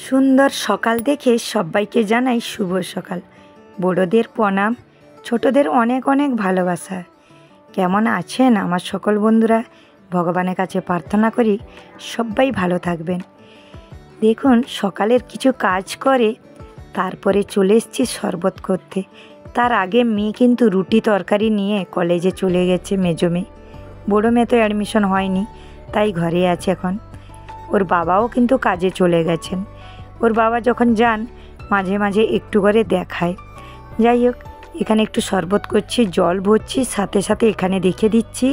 সুন্দর সকাল দেখে সবাইকে জানাই শুভ সকাল। বড়দের প্রণাম, ছোটদের অনেক অনেক ভালোবাসা। কেমন আছেন আমার সকল বন্ধুরা? ভগবানের কাছে প্রার্থনা করি সবাই ভালো থাকবেন। দেখুন সকালের কিছু কাজ করে তারপরে চলে এসেছি শরবত করতে। তার আগে মেয়ে কিন্তু রুটি তরকারি নিয়ে কলেজে চলে গেছে। মেজো মেয়ে, বড়ো মেয়ে তো অ্যাডমিশন হয়নি, তাই ঘরে আছে এখন। ওর বাবাও কিন্তু কাজে চলে গেছেন। ওর বাবা যখন যান মাঝে মাঝে একটু করে দেখায়। যাই হোক, এখানে একটু শরবত করছি, জল ভরছি, সাথে সাথে এখানে রেখে দিচ্ছি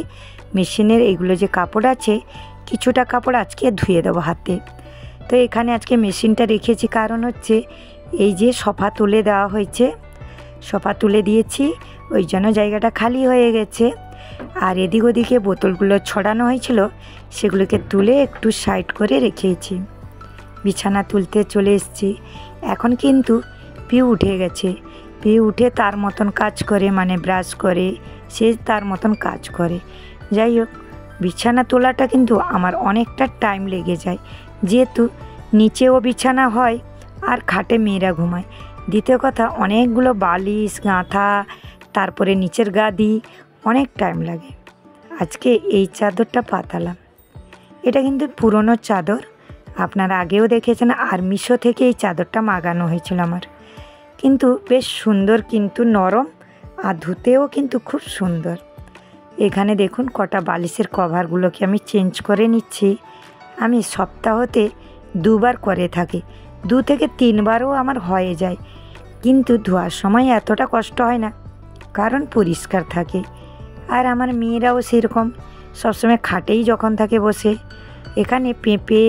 মেশিনের এগুলো যে কাপড় আছে, কিছুটা কাপড় আজকে ধুয়ে দেবো হাতে। তো এখানে আজকে মেশিনটা রেখেছি, কারণ হচ্ছে এই যে সোফা তুলে দেওয়া হয়েছে, সোফা তুলে দিয়েছি, ওই জন্য জায়গাটা খালি হয়ে গেছে। আর এদিক ওদিকে বোতলগুলো ছড়ানো হয়েছিল, সেগুলোকে তুলে একটু সাইড করে রেখেছি। বিছানা তুলতে চলে এসেছি। এখন কিন্তু পিউ উঠে গেছে। পিউ উঠে তার মতন কাজ করে, মানে ব্রাশ করে, সে তার মতন কাজ করে। যাই হোক, বিছানা তোলাটা কিন্তু আমার অনেকটা টাইম লেগে যায়, যেহেতু নিচেও বিছানা হয় আর খাটে মেয়েরা ঘুমায়। দ্বিতীয় কথা, অনেকগুলো বালিশ গাঁথা, তারপরে নিচের গাদি, অনেক টাইম লাগে। আজকে এই চাদরটা পাতালাম, এটা কিন্তু পুরনো চাদর, আপনারা আগেও দেখেছেন। আর মিশো থেকে এই চাদরটা মাগানো হয়েছিল আমার, কিন্তু বেশ সুন্দর, কিন্তু নরম, আর ধুতেও কিন্তু খুব সুন্দর। এখানে দেখুন কটা বালিশের কভারগুলোকে আমি চেঞ্জ করে নিচ্ছি। আমি সপ্তাহতে 2 বার করে থাকি, 2 থেকে 3 বারও আমার হয়ে যায়, কিন্তু ধোয়ার সময় এতটা কষ্ট হয় না, কারণ পরিষ্কার থাকে। আর আমার মেয়েরাও সেরকম, সবসময় খাটেই যখন থাকে বসে। এখানে পেঁপে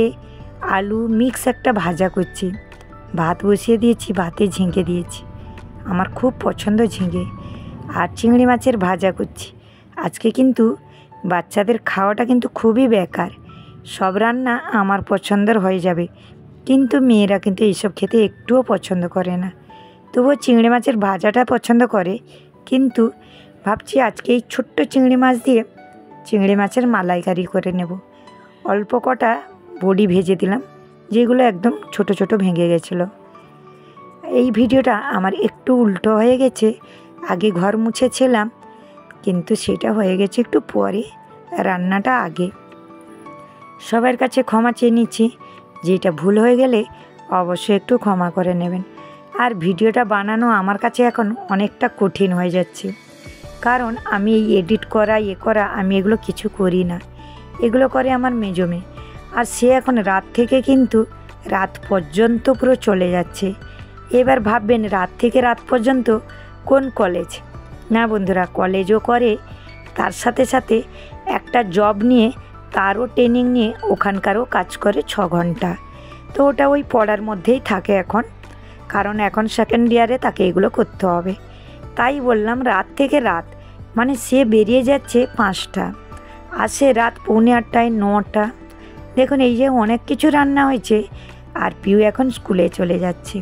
আলু মিক্স একটা ভাজা করছি, ভাত বসিয়ে দিয়েছি, ভাতে ঝিঙে দিয়েছি, আমার খুব পছন্দ ঝিঙে। আর চিংড়ি মাছের ভাজা করছি। আজকে কিন্তু বাচ্চাদের খাওয়াটা কিন্তু খুবই বেকার, সব রান্না আমার পছন্দের হয়ে যাবে, কিন্তু মেয়েরা কিন্তু এইসব খেতে একটুও পছন্দ করে না। তবুও চিংড়ি মাছের ভাজাটা পছন্দ করে, কিন্তু ভাবছি আজকে এই ছোট্ট চিংড়ি মাছ দিয়ে চিংড়ি মাছের মালাইকারি করে নেব। অল্প কটা বড়ি ভেজে দিলাম, যেগুলো একদম ছোট ছোট ভেঙে গেছিলো। এই ভিডিওটা আমার একটু উল্টো হয়ে গেছে, আগে ঘর মুছেছিলাম, কিন্তু সেটা হয়ে গেছে একটু পরে, রান্নাটা আগে। সবার কাছে ক্ষমা চেয়ে নিচ্ছি, যেটা ভুল হয়ে গেলে অবশ্যই একটু ক্ষমা করে নেবেন। আর ভিডিওটা বানানো আমার কাছে এখন অনেকটা কঠিন হয়ে যাচ্ছে, কারণ আমি এই এডিট করা করা আমি এগুলো কিছু করি না, এগুলো করে আমার মেজো মেয়ে। আর সে এখন রাত থেকে কিন্তু রাত পর্যন্ত পুরো চলে যাচ্ছে। এবার ভাববেন রাত থেকে রাত পর্যন্ত কোন কলেজ? না বন্ধুরা, কলেজও করে, তার সাথে সাথে একটা জব নিয়ে, তারও ট্রেনিং নিয়ে ওখানকারও কাজ করে 6 ঘন্টা। তো ওটা ওই পড়ার মধ্যেই থাকে এখন, কারণ এখন সেকেন্ড ইয়ারে তাকে এগুলো করতে হবে। তাই বললাম রাত থেকে রাত, মানে সে বেরিয়ে যাচ্ছে 5টা, আসে রাত 7:45 9টা। দেখুন এই যে অনেক কিছু রান্না হয়েছে। আর পিউ এখন স্কুলে চলে যাচ্ছে,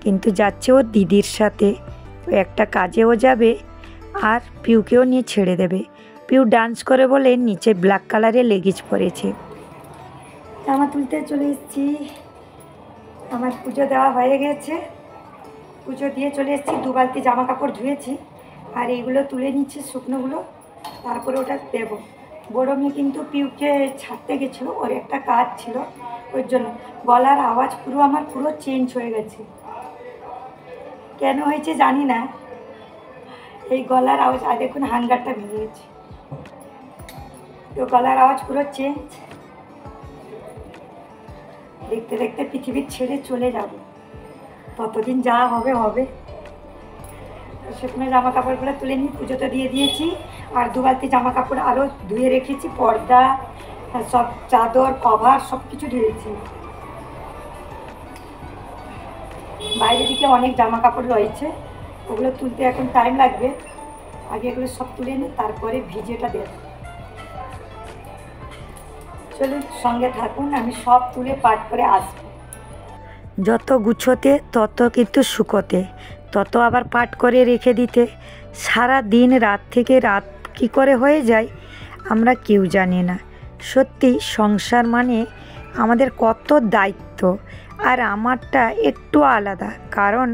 কিন্তু যাচ্ছে ওর দিদির সাথে, ও একটা কাজেও যাবে আর পিউকেও নিয়ে ছেড়ে দেবে। পিউ ডান্স করে বলে নিচে ব্ল্যাক কালারের লেগিজ পরেছে। জামা তুলতে চলে এসেছি, আমার পুজো দেওয়া হয়ে গেছে, পুজো দিয়ে চলে এসেছি। 2 বালতি জামা কাপড় ধুয়েছি, আর এইগুলো তুলে নিচ্ছি শুকনোগুলো, তারপরে ওটা দেবো। বড়ো মেয়ে কিন্তু পিউকে ছাড়তে গেছিলো, ওর একটা কাজ ছিল, ওর জন্য গলার আওয়াজ আমার পুরো চেঞ্জ হয়ে গেছে। কেন হয়েছে জানি না, এই গলার আওয়াজ। আর দেখুন হাঙ্গারটা ভেঙে গেছে, তো গলার আওয়াজ পুরো চেঞ্জ। দেখতে দেখতে পৃথিবীর ছেড়ে চলে যাব, ততদিন যা হবে হবে। শুকনো জামা কাপড়গুলো তুলে নিই, পুজোটা দিয়ে দিয়েছি। আর 2 বালতি জামা কাপড় আরও ধুয়ে রেখেছি, পর্দা সব চাদর কভার সব কিছু ধুয়েছি। বাইরের দিকে অনেক জামা কাপড় রয়েছে, ওগুলো তুলতে এখন টাইম লাগবে। আগে এগুলো সব তুলে নিই, তারপরে ভিজেটা দেব। চলুন সঙ্গে থাকুন, আমি সব তুলে পাট করে আসবো। যত গুছোতে তত কিন্তু শুকোতে, তত আবার পাট করে রেখে দিতে। সারা দিন রাত থেকে রাত কী করে হয়ে যায় আমরা কেউ জানি না। সত্যি সংসার মানে আমাদের কত দায়িত্ব, আর আমারটা একটু আলাদা, কারণ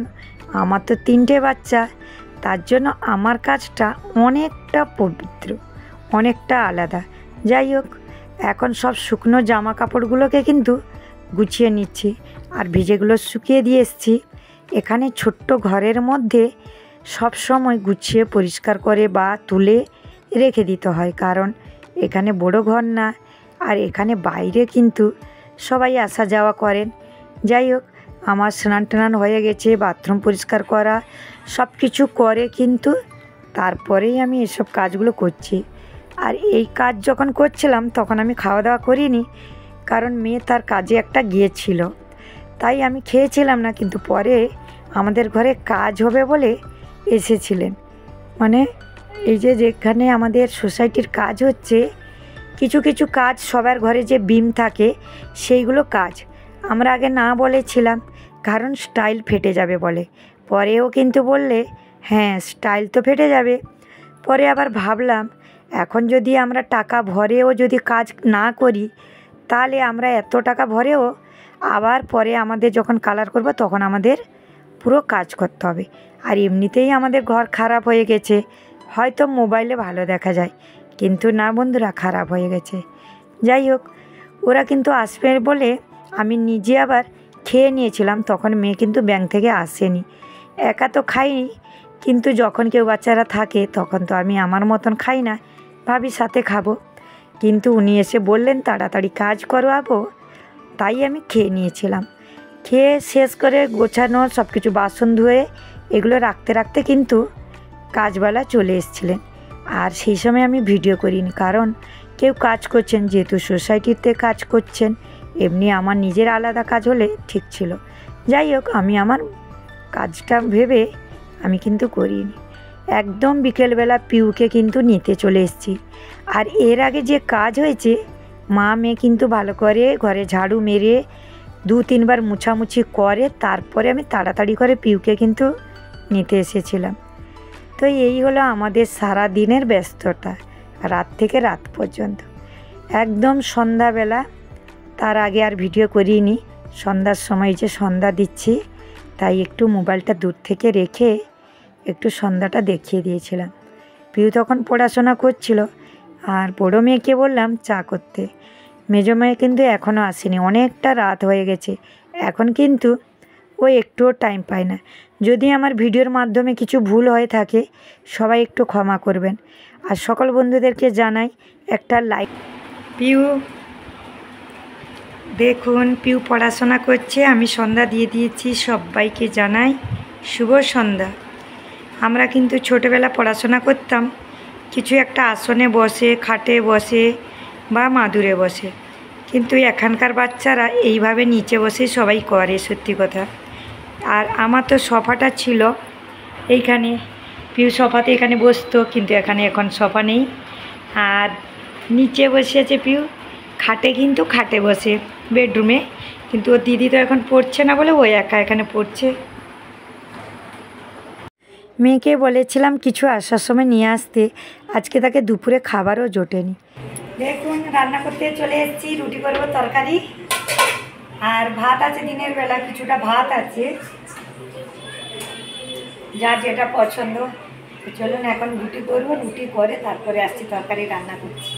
আমার তো 3টে বাচ্চা, তার জন্য আমার কাজটা অনেকটা পবিত্র, অনেকটা আলাদা। যাই হোক, এখন সব শুকনো জামা কাপড়গুলোকে কিন্তু গুছিয়ে নিচ্ছি, আর ভিজেগুলো শুকিয়ে দিয়ে এসেছি। এখানে ছোট্ট ঘরের মধ্যে সব সময় গুছিয়ে পরিষ্কার করে বা তুলে রেখে দিতে হয়, কারণ এখানে বড় ঘর না, আর এখানে বাইরে কিন্তু সবাই আসা যাওয়া করেন। যাই হোক, আমার স্নান টান হয়ে গেছে, বাথরুম পরিষ্কার করা সব কিছু করে কিন্তু তারপরেই আমি এসব কাজগুলো করছি। আর এই কাজ যখন করছিলাম তখন আমি খাওয়া দাওয়া করিনি, কারণ মেয়ে তার কাজে একটা গিয়েছিল, তাই আমি খেয়েছিলাম না। কিন্তু পরে আমাদের ঘরে কাজ হবে বলে এসেছিলেন, মানে এই যে যেখানে আমাদের সোসাইটির কাজ হচ্ছে, কিছু কিছু কাজ সবার ঘরে যে বিম থাকে সেইগুলো কাজ আমরা আগে না বলেছিলাম, কারণ স্টাইল ফেটে যাবে বলে। পরেও কিন্তু বললে হ্যাঁ স্টাইল তো ফেটে যাবে। পরে আবার ভাবলাম এখন যদি আমরা টাকা ভরেও যদি কাজ না করি, তাহলে আমরা এত টাকা ভরেও আবার পরে আমাদের যখন কালার করব তখন আমাদের পুরো কাজ করতে হবে। আর এমনিতেই আমাদের ঘর খারাপ হয়ে গেছে, হয়তো মোবাইলে ভালো দেখা যায়, কিন্তু না বন্ধুরা, খারাপ হয়ে গেছে। যাই হোক, ওরা কিন্তু আসবে বলে আমি নিজে আবার খেয়ে নিয়েছিলাম। তখন মেয়ে কিন্তু ব্যাংক থেকে আসেনি, একা তো খাইনি, কিন্তু যখন কেউ বাচ্চারা থাকে তখন তো আমি আমার মতন খাই না, ভাবি সাথে খাবো। কিন্তু উনি এসে বললেন তাড়াতাড়ি কাজ করবো, তাই আমি খেয়ে নিয়েছিলাম। খেয়ে শেষ করে গোছানো সব কিছু বাসন ধুয়ে এগুলো রাখতে রাখতে কিন্তু কাজবালা চলে এসেছিলেন। আর সেই সময় আমি ভিডিও করিনি, কারণ কেউ কাজ করছেন, যেহেতু সোসাইটিতে কাজ করছেন, এমনি আমার নিজের আলাদা কাজ হলে ঠিক ছিল। যাই হোক, আমি আমার কাজটা ভেবে আমি কিন্তু করিনি। একদম বিকেলবেলা পিউকে কিন্তু নিতে চলে এসেছি। আর এর আগে যে কাজ হয়েছে, মা মেয়ে কিন্তু ভালো করে ঘরে ঝাড়ু মেরে 2-3 বার মুছামুছি করে তারপরে আমি তাড়াতাড়ি করে পিউকে কিন্তু নিতে এসেছিলাম। তো এই হলো আমাদের সারা দিনের ব্যস্ততা, রাত থেকে রাত পর্যন্ত। একদম সন্ধ্যাবেলা, তার আগে আর ভিডিও করিনি। সন্ধ্যার সময় যে সন্ধ্যা দিচ্ছি, তাই একটু মোবাইলটা দূর থেকে রেখে একটু সন্ধ্যাটা দেখিয়ে দিয়েছিলাম। পিউ তখন পড়াশোনা করছিল, আর বড়ো মেয়েকে বললাম চা করতে। মেজো মেয়ে কিন্তু এখনও আসেনি, অনেকটা রাত হয়ে গেছে। এখন কিন্তু ও একটুও টাইম পায় না। যদি আমার ভিডিওর মাধ্যমে কিছু ভুল হয়ে থাকে, সবাই একটু ক্ষমা করবেন। আর সকল বন্ধুদেরকে জানাই একটা লাইক। পিউ দেখুন, পিউ পড়াশোনা করছে, আমি সন্ধ্যা দিয়ে দিয়েছি। সবাইকে জানাই শুভ সন্ধ্যা। আমরা কিন্তু ছোটোবেলা পড়াশোনা করতাম কিছু একটা আসনে বসে, খাটে বসে বা মাদুরে বসে, কিন্তু এখানকার বাচ্চারা এইভাবে নিচে বসে সবাই করে, সত্যি কথা। আর আমার তো সোফাটা ছিল এইখানে, পিউ সোফাতে এখানে বসতো, কিন্তু এখানে এখন সোফা নেই। আর নিচে বসে আছে পিউ, খাটে কিন্তু খাটে বসে বেডরুমে, কিন্তু ওর দিদি তো এখন পড়ছে না বলে ও একা এখানে পড়ছে। মেয়েকে বলেছিলাম কিছু আসার সময় নিয়ে আসতে, আজকে তাকে দুপুরে খাবারও জোটেনি। দেখুন, রান্না করতে চলে এসেছি, রুটি করবো, তরকারি আর ভাত আছে, দিনের বেলা কিছুটা ভাত আছে, যার যেটা পছন্দ। চলুন এখন রুটি করবো, রুটি করে তারপরে আসছি তরকারি রান্না করছি।